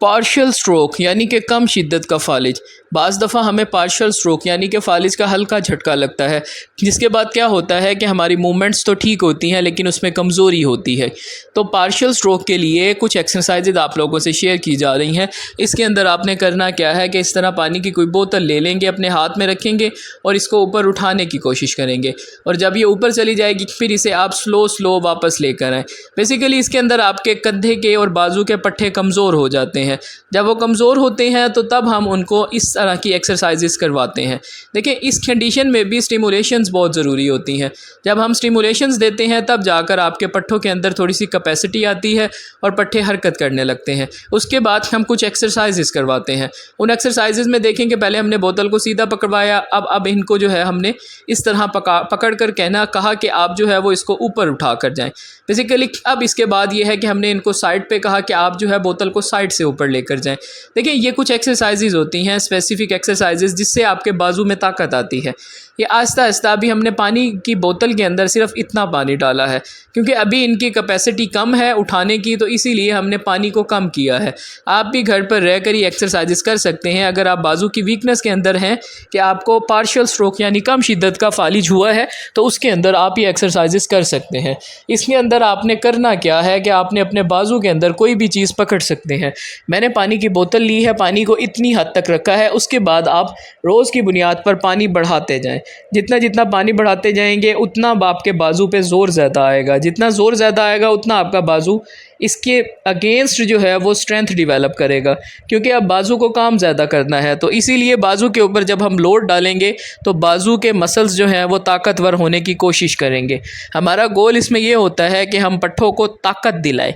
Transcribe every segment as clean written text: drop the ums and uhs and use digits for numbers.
Partial stroke यानी कि कम शिद्दत का फालिज। बाज़ दफ़ा हमें पार्शियल स्ट्रोक यानी कि फालिज का हल्का झटका लगता है, जिसके बाद क्या होता है कि हमारी मूवमेंट्स तो ठीक होती हैं लेकिन उसमें कमज़ोरी होती है। तो पार्शियल स्ट्रोक के लिए कुछ एक्सरसाइज आप लोगों से शेयर की जा रही हैं। इसके अंदर आपने करना क्या है कि इस तरह पानी की कोई बोतल ले लेंगे, अपने हाथ में रखेंगे और इसको ऊपर उठाने की कोशिश करेंगे, और जब ये ऊपर चली जाएगी फिर इसे आप स्लो वापस लेकर आएँ। बेसिकली इसके अंदर आपके कंधे के और बाजू के पट्टे कमज़ोर हो जाते हैं। जब वो कमज़ोर होते हैं तो तब हम उनको इस तरह की एक्सरसाइजेस करवाते हैं। देखिए, इस कंडीशन में भी स्टिमुलेशंस बहुत ज़रूरी होती हैं। जब हम स्टिमुलेशंस देते हैं तब जाकर आपके पट्टों के अंदर थोड़ी सी कैपेसिटी आती है और पट्टे हरकत करने लगते हैं। उसके बाद हम कुछ एक्सरसाइजेस करवाते हैं। उन एक्सरसाइजेस में देखेंगे, पहले हमने बोतल को सीधा पकड़वाया, अब इनको जो है हमने इस तरह पकड़ कर कहा कि आप जो है वो इसको ऊपर उठा कर जाएँ। बेसिकली अब इसके बाद ये है कि हमने इनको साइड पे कहा कि आप जो है बोतल को साइड से ऊपर लेकर जाएं। देखिए, ये कुछ एक्सरसाइजेज होती हैं, स्पेसिफिक एक्सरसाइजेज, जिससे आपके बाजू में ताकत आती है। ये आहिस्ता आहिस्ता, अभी हमने पानी की बोतल के अंदर सिर्फ इतना पानी डाला है क्योंकि अभी इनकी कैपेसिटी कम है उठाने की, तो इसीलिए हमने पानी को कम किया है। आप भी घर पर रह कर ही एक्सरसाइजेस कर सकते हैं। अगर आप बाजू की वीकनेस के अंदर हैं कि आपको पार्शियल स्ट्रोक यानी कम शिद्दत का फालिज हुआ है, तो उसके अंदर आप ये एक्सरसाइजेस कर सकते हैं। इसके अंदर आपने करना क्या है कि आपने अपने बाजू के अंदर कोई भी चीज़ पकड़ सकते हैं। मैंने पानी की बोतल ली है, पानी को इतनी हद तक रखा है। उसके बाद आप रोज़ की बुनियाद पर पानी बढ़ाते जाएं। जितना पानी बढ़ाते जाएंगे उतना आपके बाजू पे ज़ोर ज़्यादा आएगा। जितना ज़ोर ज़्यादा आएगा उतना आपका बाजू इसके अगेंस्ट जो है वो स्ट्रेंथ डेवलप करेगा, क्योंकि अब बाजू को काम ज़्यादा करना है। तो इसीलिए बाजू के ऊपर जब हम लोड डालेंगे तो बाजू के मसल्स जो हैं वो ताकतवर होने की कोशिश करेंगे। हमारा गोल इसमें ये होता है कि हम पट्ठों को ताकत दिलाएं।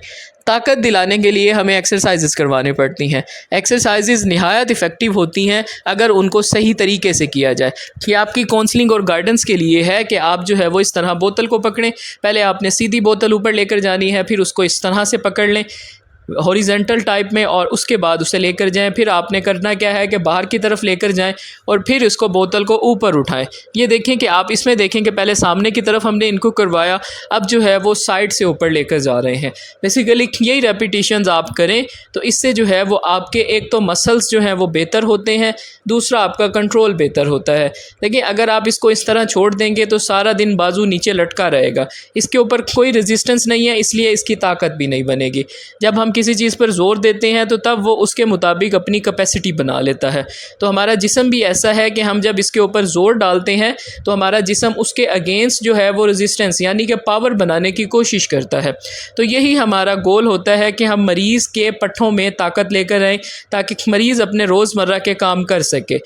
ताकत दिलाने के लिए हमें एक्सरसाइजेस करवानी पड़ती हैं। एक्सरसाइजेस निहायत इफ़ेक्टिव होती हैं अगर उनको सही तरीके से किया जाए। ये आपकी काउंसलिंग और गाइडेंस के लिए है कि आप जो है वो इस तरह बोतल को पकड़ें। पहले आपने सीधी बोतल ऊपर लेकर जानी है, फिर उसको इस तरह से पकड़ लें हॉरिजेंटल टाइप में, और उसके बाद उसे लेकर जाएं। फिर आपने करना क्या है कि बाहर की तरफ लेकर जाएं और फिर इसको बोतल को ऊपर उठाएं। ये देखें कि आप इसमें देखें कि पहले सामने की तरफ हमने इनको करवाया, अब जो है वो साइड से ऊपर लेकर जा रहे हैं। बेसिकली यही रेपिटेशंस आप करें तो इससे जो है वो आपके एक तो मसल्स जो हैं वो बेहतर होते हैं, दूसरा आपका कंट्रोल बेहतर होता है। देखिए, अगर आप इसको इस तरह छोड़ देंगे तो सारा दिन बाजू नीचे लटका रहेगा, इसके ऊपर कोई रेजिस्टेंस नहीं है, इसलिए इसकी ताकत भी नहीं बनेगी। जब हम किसी चीज़ पर ज़ोर देते हैं तो तब वो उसके मुताबिक अपनी कैपेसिटी बना लेता है। तो हमारा जिस्म भी ऐसा है कि हम जब इसके ऊपर ज़ोर डालते हैं तो हमारा जिस्म उसके अगेंस्ट जो है वो रेजिस्टेंस यानी कि पावर बनाने की कोशिश करता है। तो यही हमारा गोल होता है कि हम मरीज़ के पट्ठों में ताकत लेकर आएँ ताकि मरीज़ अपने रोज़मर्रा के काम कर सके।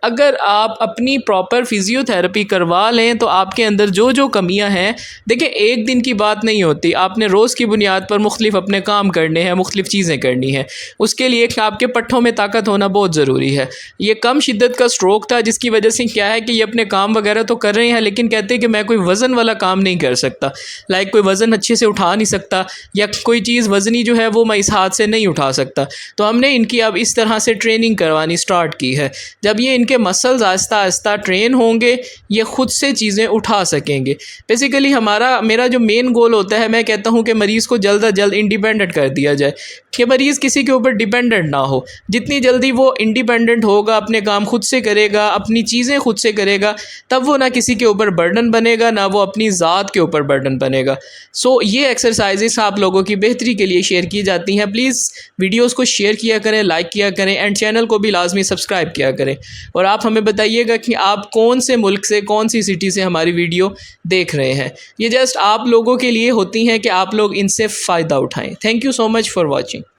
अगर आप अपनी प्रॉपर फिज़ियोथेरेपी करवा लें तो आपके अंदर जो जो कमियां हैं, देखिए एक दिन की बात नहीं होती, आपने रोज़ की बुनियाद पर मुख्तलिफ अपने काम करने हैं, मुख्तलिफ चीज़ें करनी हैं। उसके लिए आपके पट्ठों में ताकत होना बहुत ज़रूरी है। ये कम शिद्दत का स्ट्रोक था जिसकी वजह से क्या है कि ये अपने काम वगैरह तो कर रहे हैं लेकिन कहते हैं कि मैं कोई वज़न वाला काम नहीं कर सकता, लाइक कोई वज़न अच्छे से उठा नहीं सकता या कोई चीज़ वज़नी जो है वो मैं इस हाथ से नहीं उठा सकता। तो हमने इनकी अब इस तरह से ट्रेनिंग करवानी स्टार्ट की है। जब ये के मसल्स आहिस्ता आहिस्ता ट्रेन होंगे, ये ख़ुद से चीज़ें उठा सकेंगे। बेसिकली मेरा जो मेन गोल होता है, मैं कहता हूँ कि मरीज़ को जल्द अज जल्द इंडिपेंडेंट कर दिया जाए, कि मरीज़ किसी के ऊपर डिपेंडेंट ना हो। जितनी जल्दी वो इंडिपेंडेंट होगा, अपने काम खुद से करेगा, अपनी चीज़ें खुद से करेगा, तब वो ना किसी के ऊपर बर्डन बनेगा, ना वो अपनी ज़ात के ऊपर बर्डन बनेगा। सो ये एक्सरसाइजेस आप लोगों की बेहतरी के लिए शेयर की जाती हैं। प्लीज़ वीडियोज़ को शेयर किया करें, लाइक किया करें एंड चैनल को भी लाजमी सब्सक्राइब किया करें। और आप हमें बताइएगा कि आप कौन से मुल्क से, कौन सी सिटी से हमारी वीडियो देख रहे हैं। ये जस्ट आप लोगों के लिए होती हैं कि आप लोग इनसे फ़ायदा उठाएं। Thank you so much for watching.